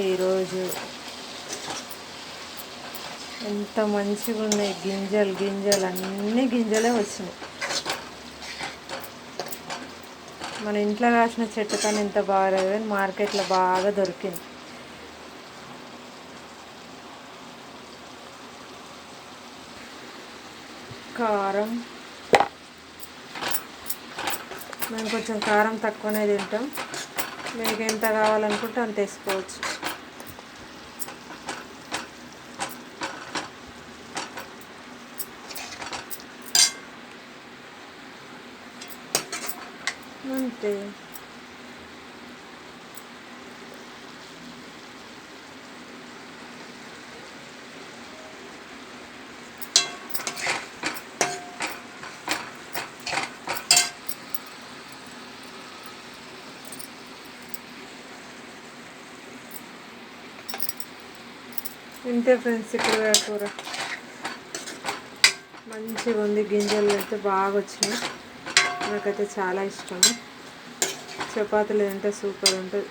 ఈరోజు ఎంత మంచిగా ఉన్నాయి గింజలు అన్ని గింజలే వచ్చినాయి. మన ఇంట్లో కాసిన చెట్టు కానీ ఇంత బాగాలేదు కానీ మార్కెట్లో బాగా దొరికింది. కారం మేము కొంచెం కారం తక్కువనే తింటాం. మీకు ఎంత కావాలనుకుంటే అంత వేసుకోవచ్చు. అంతే. ఇంతే ఫ్రెండ్స్, చిక్కుడుకాయ కూర మంచిగా ఉంది. గింజలు అయితే బాగా వచ్చినాయి. నాకైతే చాలా ఇష్టము. చపాతీలు తింటే సూపర్ ఉంటుంది.